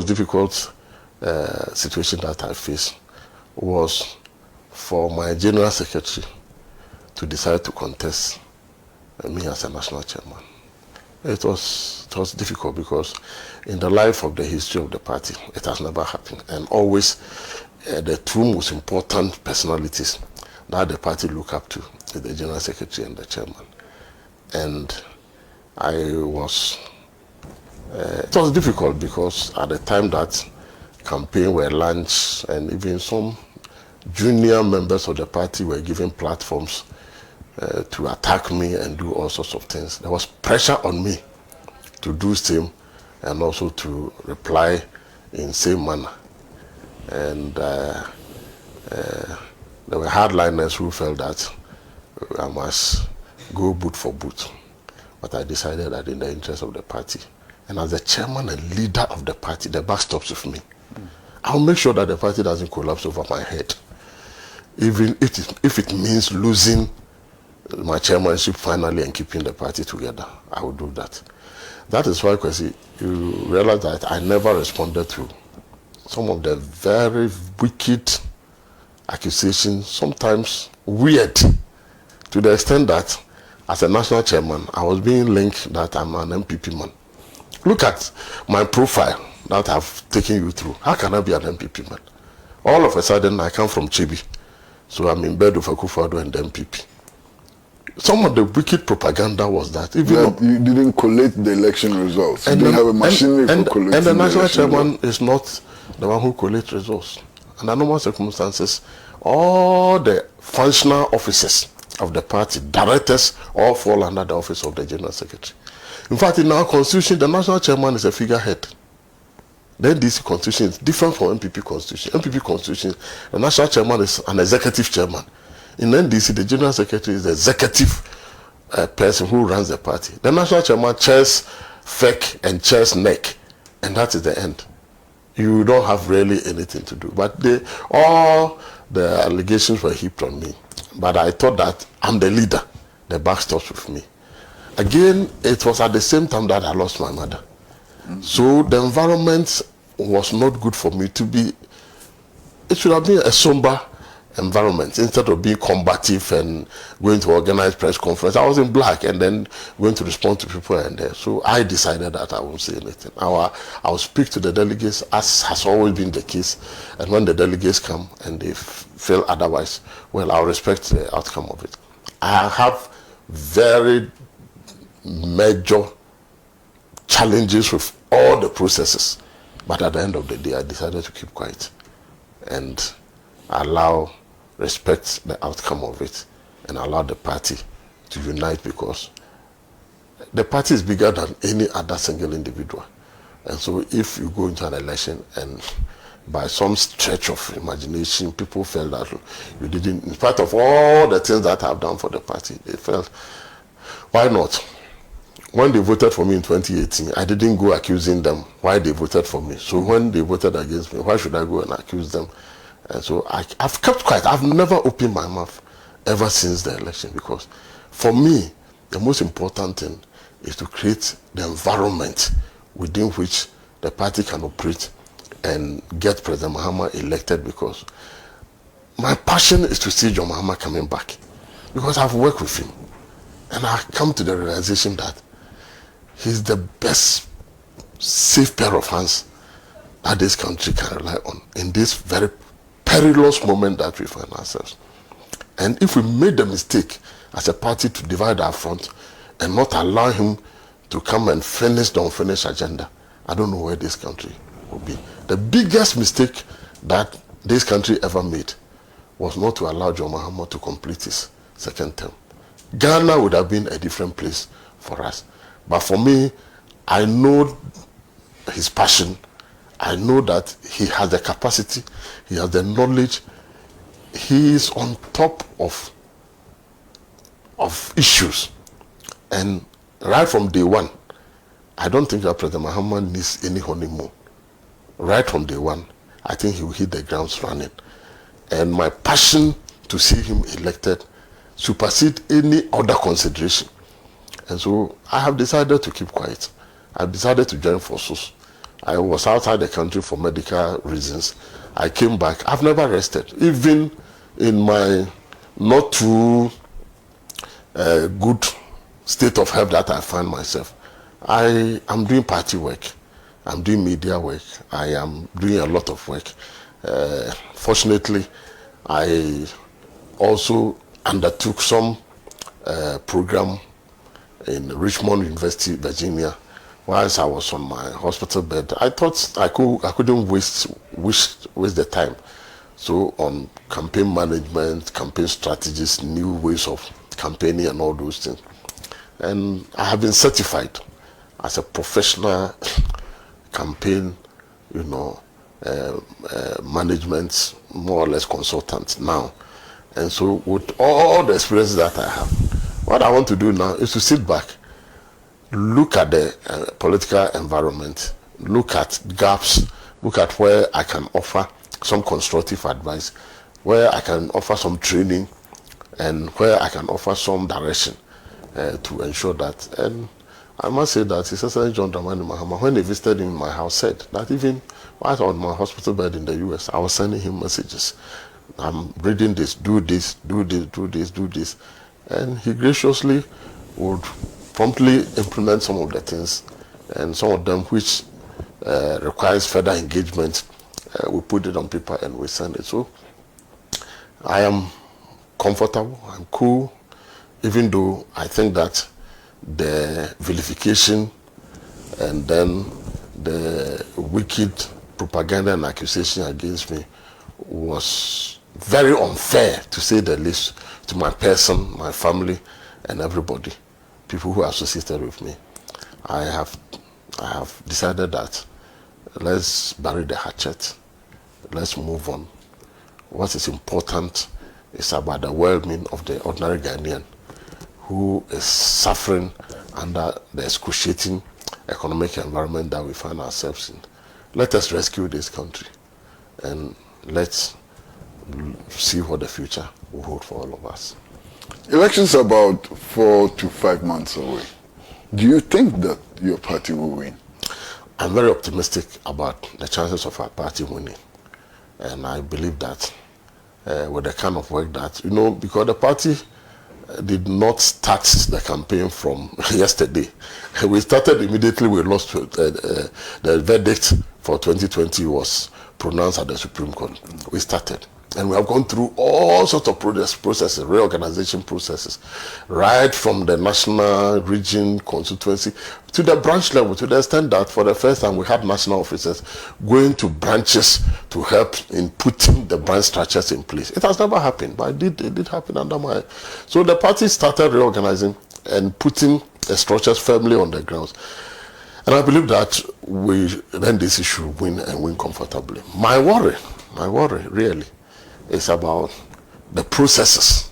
difficult situation that I faced was for my general secretary to decide to contest me as a national chairman. It was difficult because in the life of the history of the party, it has never happened. And always the two most important personalities that the party look up to is the general secretary and the chairman. And it was difficult because at the time that campaign were launched and even some junior members of the party were given platforms to attack me and do all sorts of things. There was pressure on me to do same and also to reply in same manner. And there were hardliners who felt that I must go boot for boot. But I decided that in the interest of the party, and as the chairman and leader of the party, the buck stops with me. I'll make sure that the party doesn't collapse over my head. Even if it means losing my chairmanship finally and keeping the party together, I will do that. That is why, Kwesi, you realize that I never responded to some of the very wicked accusations, sometimes weird, to the extent that as a national chairman, I was being linked that I'm an MPP man. Look at my profile that I've taken you through. How can I be an MPP man? All of a sudden, I come from Chibi. So I'm in bed with Akufo-Addo and the MPP. Some of the wicked propaganda was that even you didn't collate the election results. You didn't have a machinery for collating. And the national chairman is not the one who collates results. Under normal circumstances, all the functional officers of the party, directors, all fall under the office of the general secretary. In fact, in our constitution, the national chairman is a figurehead. The NDC constitution is different from MPP constitution. MPP constitution, the national chairman is an executive chairman. In NDC, the general secretary is the executive person who runs the party. The national chairman chairs FEC and chairs NEC, and that is the end. You don't have really anything to do. But all the allegations were heaped on me. But I thought that I'm the leader. The buck stops with me. Again, it was at the same time that I lost my mother. So the environment was not good for me to be. It should have been a somber environment instead of being combative and going to organize press conference. I was in black and then going to respond to people and there. So I decided that I won't say anything. I will speak to the delegates as has always been the case. And when the delegates come and they feel otherwise, well, I'll respect the outcome of it. I have very major challenges with all the processes. But at the end of the day, I decided to keep quiet and respect the outcome of it and allow the party to unite, because the party is bigger than any other single individual. And so if you go into an election and by some stretch of imagination, people felt that you didn't, in spite of all the things that I've done for the party, they felt, why not? When they voted for me in 2018, I didn't go accusing them why they voted for me. So when they voted against me, why should I go and accuse them? And so I've kept quiet. I've never opened my mouth ever since the election, because for me, the most important thing is to create the environment within which the party can operate and get President Mahama elected, because my passion is to see John Mahama coming back, because I've worked with him and I've come to the realization that he's the best safe pair of hands that this country can rely on in this very perilous moment that we find ourselves. And if we made the mistake as a party to divide our front and not allow him to come and finish the unfinished agenda, I don't know where this country will be. The biggest mistake that this country ever made was not to allow John Mahama to complete his second term. Ghana would have been a different place for us. But for me, I know his passion. I know that he has the capacity, he has the knowledge, he is on top of issues. And right from day one, I don't think that President Mahama needs any honeymoon. Right from day one, I think he will hit the grounds running. And my passion to see him elected supersede any other consideration. And so I have decided to keep quiet. I've decided to join forces I was outside the country for medical reasons. I came back. I've never rested. Even in my not too good state of health that I find myself, I am doing party work. I'm doing media work. I am doing a lot of work. Fortunately, I also undertook some program in Richmond University, Virginia. Whilst I was on my hospital bed, I thought I couldn't waste the time. So on campaign management, campaign strategies, new ways of campaigning and all those things. And I have been certified as a professional campaign, management, more or less consultant now. And so with all the experience that I have, what I want to do now is to sit back, look at the political environment, look at gaps, look at where I can offer some constructive advice, where I can offer some training, and where I can offer some direction to ensure that. And I must say that His Excellency John Dramani Mahama, when he visited in my house, said that even while I was on my hospital bed in the US, I was sending him messages. I'm reading this, do this, do this, do this, do this. And he graciously would promptly implement some of the things, and some of them which requires further engagement, we put it on paper and we send it. So I am comfortable, I'm cool, even though I think that the vilification and then the wicked propaganda and accusation against me was very unfair, to say the least, to my person, my family, and everybody, people who are associated with me. I have decided that let's bury the hatchet, let's move on. What is important is about the well-being of the ordinary Ghanaian who is suffering under the excruciating economic environment that we find ourselves in. Let us rescue this country, and let's see what the future will hold for all of us. Elections are about 4 to 5 months away. Do you think that your party will win? I'm very optimistic about the chances of our party winning. And I believe that with the kind of work that, because the party did not start the campaign from yesterday. We started immediately we lost. The verdict for 2020 was pronounced at the Supreme Court. We started. And we have gone through all sorts of processes, reorganization processes, right from the national, region, constituency, to the branch level, to the extent that for the first time we had national officers going to branches to help in putting the branch structures in place. It has never happened, but it did happen under my... So the party started reorganizing and putting the structures firmly on the ground. And I believe that then this issue win and win comfortably. My worry really, is about the processes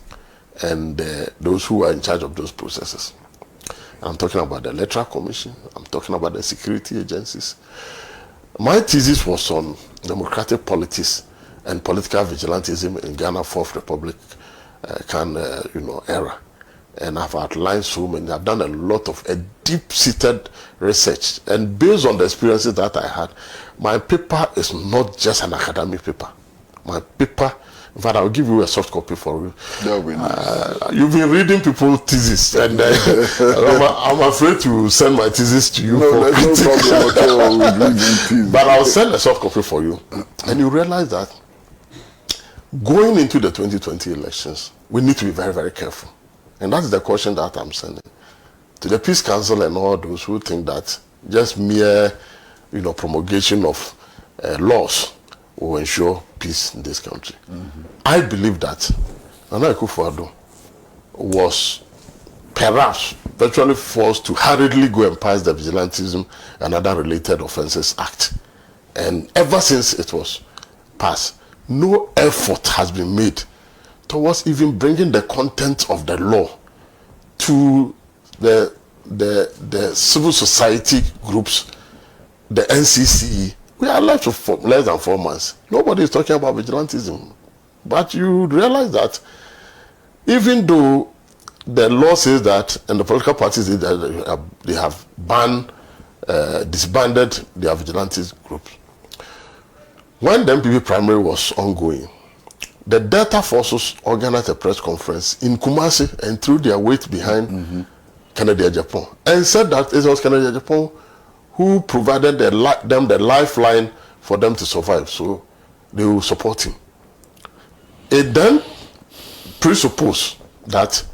and those who are in charge of those processes. I'm talking about the Electoral Commission. I'm talking about the security agencies. My thesis was on democratic politics and political vigilantism in Ghana Fourth Republic era. And I've outlined so many. I've done a lot of deep-seated research. And based on the experiences that I had, my paper is not just an academic paper. My paper, in fact, I'll give you a soft copy for you. That would be nice. You've been reading people's thesis, and I'm afraid to send my thesis to you. No, there's no problem at all with reading thesis. But I'll send a soft copy for you. And you realize that going into the 2020 elections, we need to be very, very careful. And that's the caution that I'm sending to the Peace Council and all those who think that just mere, promulgation of laws will ensure peace in this country. Mm-hmm. I believe that Nana Akufo-Addo was perhaps virtually forced to hurriedly go and pass the Vigilantism and Other Related Offences Act. And ever since it was passed, no effort has been made towards even bringing the content of the law to the civil society groups, the NCCE. We are left for less than 4 months. Nobody is talking about vigilantism. But you realize that even though the law says that, and the political parties, they have banned disbanded their vigilantes groups. When the MPP primary was ongoing, the Delta forces organized a press conference in Kumasi and threw their weight behind Kennedy Japan and said that it was Kennedy Japan who provided them the lifeline for them to survive, so they will support him. It then presupposed that,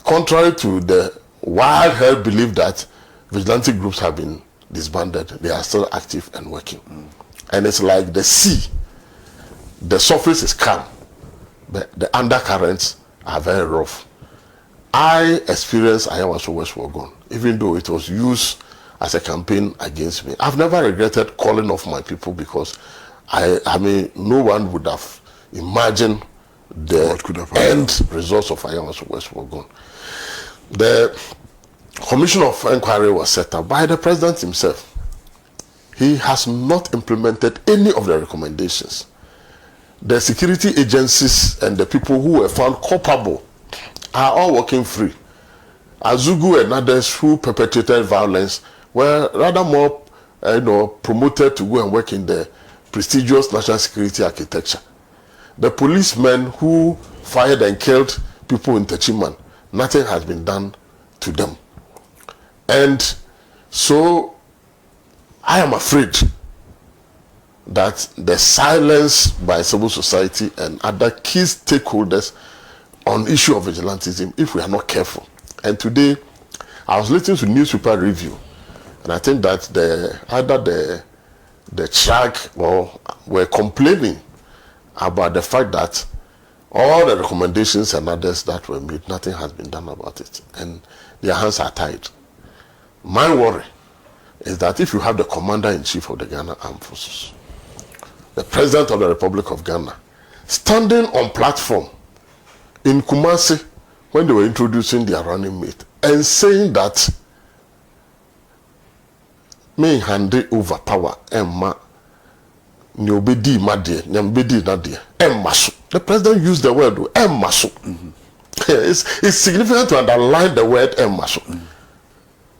contrary to the wild-held belief that vigilante groups have been disbanded, they are still active and working. And it's like the sea. The surface is calm, but the undercurrents are very rough. I experienced Ayawaso West Wagon, even though it was used as a campaign against me. I've never regretted calling off my people because I mean, no one would have imagined the end results of Ayawaso West Wagon. The Commission of Inquiry was set up by the president himself. He has not implemented any of the recommendations. The security agencies and the people who were found culpable are all working free. Azugu and others who perpetrated violence were rather more promoted to go and work in the prestigious national security architecture. The policemen who fired and killed people in Techiman, nothing has been done to them. And so I am afraid that the silence by civil society and other key stakeholders on issue of vigilantism, if we are not careful. And today, I was listening to newspaper review, and I think that the track were complaining about the fact that all the recommendations and others that were made, nothing has been done about it, and their hands are tied. My worry is that if you have the commander-in-chief of the Ghana Armed Forces, the President of the Republic of Ghana, standing on platform in Kumasi when they were introducing their running mate and saying that may hand over power Emma Nyobedi Madie, Nyambedi Nadia, Emmasu. The President used the word Emmasu. It's significant to underline the word Emmasu.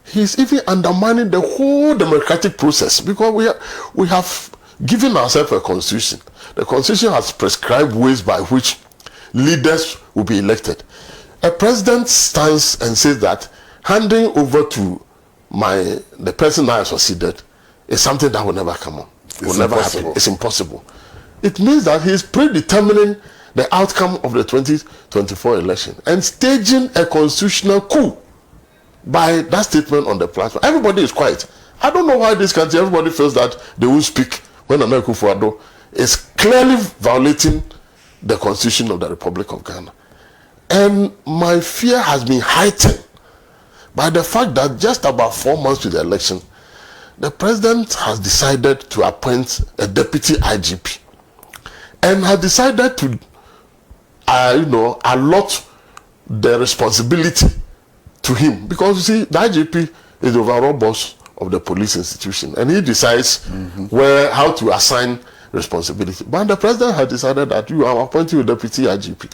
He's even undermining the whole democratic process because we have given ourselves a constitution. The constitution has prescribed ways by which leaders will be elected. A president stands and says that handing over to the person I succeeded is something that will never come on. Will never happen. It's impossible. It means that he is predetermining the outcome of the 2024 election and staging a constitutional coup by that statement on the platform. Everybody is quiet. I don't know why this country, everybody feels that they will speak when Nana Akufo-Addo is clearly violating the Constitution of the Republic of Ghana. And my fear has been heightened by the fact that just about 4 months to the election, the president has decided to appoint a deputy IGP and has decided to allot the responsibility to him, because you see, the IGP is the overall boss of the police institution, and he decides how to assign responsibility. But the president has decided that you are appointing a deputy IGP.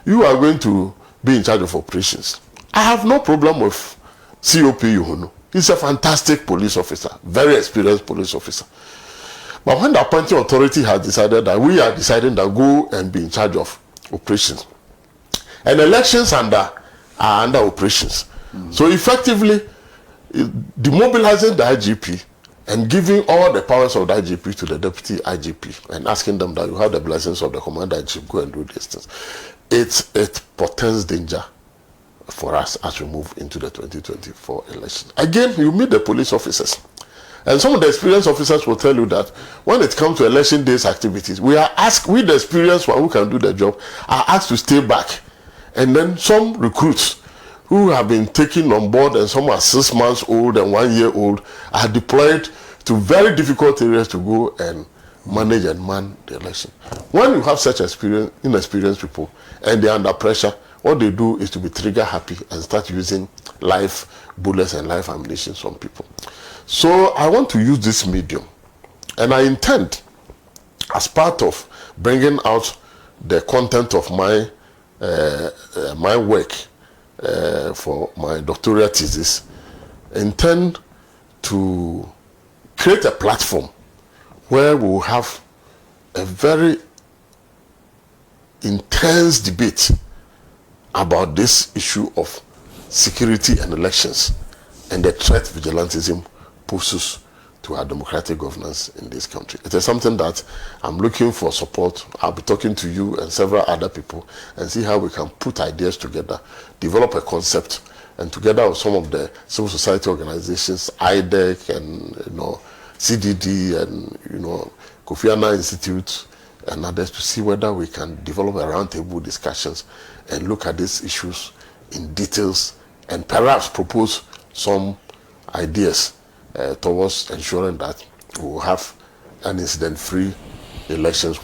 You are going to be in charge of operations. I have no problem with COP Yuhunu. He's a fantastic police officer, very experienced police officer. But when the appointing authority has decided that we are deciding to go and be in charge of operations, and elections are under operations. So effectively, demobilizing the IGP and giving all the powers of the IGP to the deputy IGP and asking them that you have the blessings of the commander-in-chief, go and do these things. It portends danger for us as we move into the 2024 election. Again, you meet the police officers. And some of the experienced officers will tell you that when it comes to election days activities, we the experienced one who can do the job, are asked to stay back. And then some recruits who have been taken on board, and some are 6 months old and 1 year old, are deployed to very difficult areas to go and manage and man the election. When you have such inexperienced people and they're under pressure, what they do is to be trigger happy and start using live bullets and live ammunition on people. So I want to use this medium, and I intend, as part of bringing out the content of my work for my doctoral thesis, intend to create a platform where we will have a very intense debate about this issue of security and elections and the threat vigilantism poses to our democratic governance in this country. It is something that I'm looking for support. I'll be talking to you and several other people and see how we can put ideas together, develop a concept, and together with some of the civil society organizations, IDEC and CDD and Kofi Annan Institute and others, to see whether we can develop a roundtable discussions and look at these issues in details and perhaps propose some ideas towards ensuring that we will have an incident-free elections.